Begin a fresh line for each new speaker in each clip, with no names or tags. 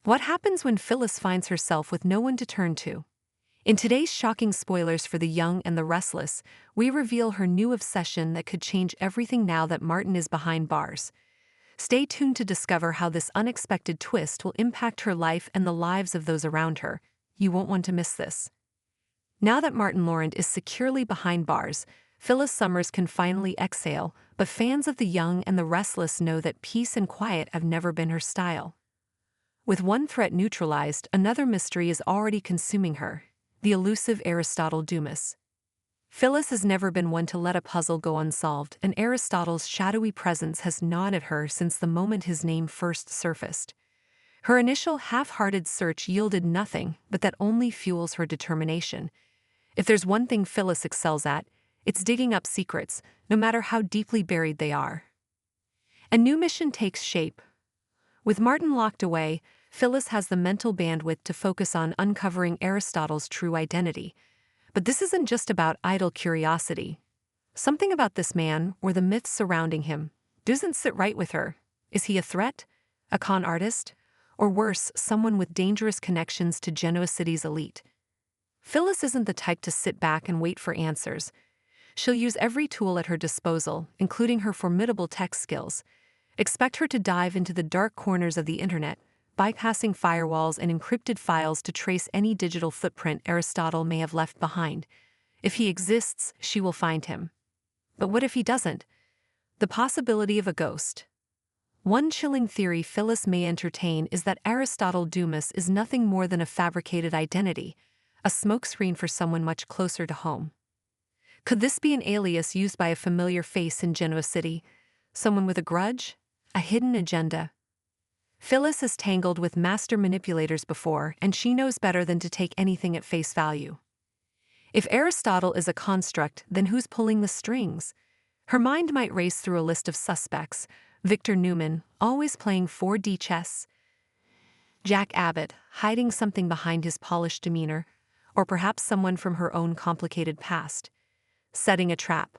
What happens when Phyllis finds herself with no one to turn to? In today's shocking spoilers for The Young and the Restless, we reveal her new obsession that could change everything now that Martin is behind bars. Stay tuned to discover how this unexpected twist will impact her life and the lives of those around her. You won't want to miss this. Now that Martin Laurent is securely behind bars, Phyllis Summers can finally exhale, but fans of The Young and the Restless know that peace and quiet have never been her style. With one threat neutralized, another mystery is already consuming her: the elusive Aristotle Dumas. Phyllis has never been one to let a puzzle go unsolved, and Aristotle's shadowy presence has gnawed at her since the moment his name first surfaced. Her initial half-hearted search yielded nothing, but that only fuels her determination. If there's one thing Phyllis excels at, it's digging up secrets, no matter how deeply buried they are. A new mission takes shape. With Martin locked away, Phyllis has the mental bandwidth to focus on uncovering Aristotle's true identity. But this isn't just about idle curiosity. Something about this man, or the myths surrounding him, doesn't sit right with her. Is he a threat? A con artist? Or worse, someone with dangerous connections to Genoa City's elite? Phyllis isn't the type to sit back and wait for answers. She'll use every tool at her disposal, including her formidable tech skills. Expect her to dive into the dark corners of the internet, bypassing firewalls and encrypted files to trace any digital footprint Aristotle may have left behind. If he exists, she will find him. But what if he doesn't? The possibility of a ghost. One chilling theory Phyllis may entertain is that Aristotle Dumas is nothing more than a fabricated identity, a smokescreen for someone much closer to home. Could this be an alias used by a familiar face in Genoa City? Someone with a grudge? A hidden agenda? Phyllis has tangled with master manipulators before, and she knows better than to take anything at face value. If Aristotle is a construct, then who's pulling the strings? Her mind might race through a list of suspects: Victor Newman, always playing 4D chess; Jack Abbott, hiding something behind his polished demeanor; or perhaps someone from her own complicated past, setting a trap.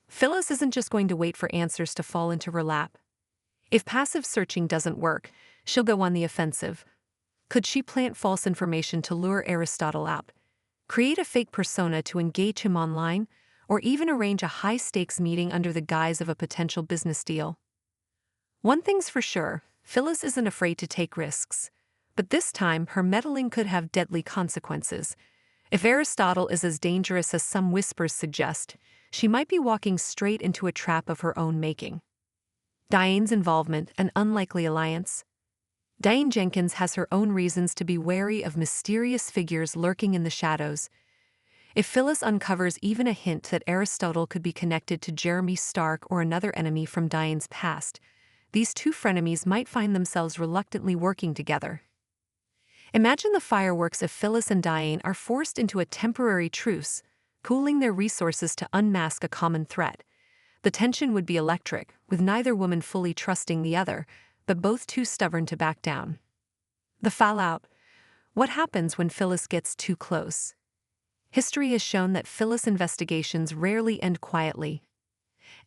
Phyllis isn't just going to wait for answers to fall into her lap. If passive searching doesn't work, she'll go on the offensive. Could she plant false information to lure Aristotle out, create a fake persona to engage him online, or even arrange a high-stakes meeting under the guise of a potential business deal? One thing's for sure, Phyllis isn't afraid to take risks. But this time, her meddling could have deadly consequences. If Aristotle is as dangerous as some whispers suggest, she might be walking straight into a trap of her own making. Diane's involvement, an unlikely alliance. Diane Jenkins has her own reasons to be wary of mysterious figures lurking in the shadows. If Phyllis uncovers even a hint that Aristotle could be connected to Jeremy Stark or another enemy from Diane's past, these two frenemies might find themselves reluctantly working together. Imagine the fireworks if Phyllis and Diane are forced into a temporary truce, pooling their resources to unmask a common threat. The tension would be electric, with neither woman fully trusting the other, but both too stubborn to back down. The fallout. What happens when Phyllis gets too close? History has shown that Phyllis investigations rarely end quietly.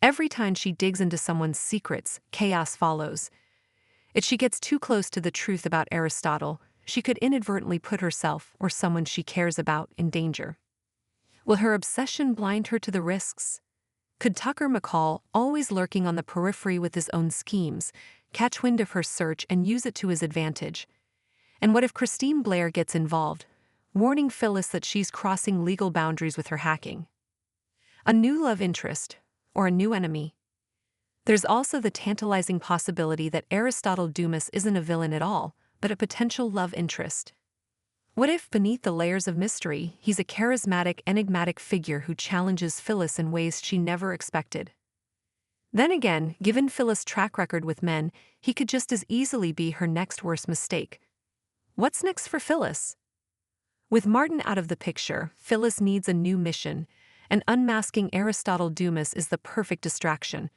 Every time she digs into someone's secrets, chaos follows. If she gets too close to the truth about Aristotle, she could inadvertently put herself or someone she cares about in danger. Will her obsession blind her to the risks? Could Tucker McCall, always lurking on the periphery with his own schemes, catch wind of her search and use it to his advantage? And what if Christine Blair gets involved, warning Phyllis that she's crossing legal boundaries with her hacking? A new love interest, or a new enemy? There's also the tantalizing possibility that Aristotle Dumas isn't a villain at all, but a potential love interest. What if, beneath the layers of mystery, he's a charismatic, enigmatic figure who challenges Phyllis in ways she never expected? Then again, given Phyllis' track record with men, he could just as easily be her next worst mistake. What's next for Phyllis? With Martin out of the picture, Phyllis needs a new mission, and unmasking Aristotle Dumas is the perfect distraction.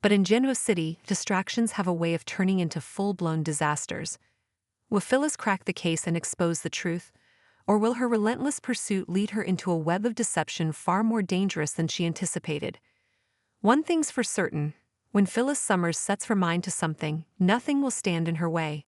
But in Genoa City, distractions have a way of turning into full-blown disasters. Will Phyllis crack the case and expose the truth? Or will her relentless pursuit lead her into a web of deception far more dangerous than she anticipated? One thing's for certain: when Phyllis Summers sets her mind to something, nothing will stand in her way.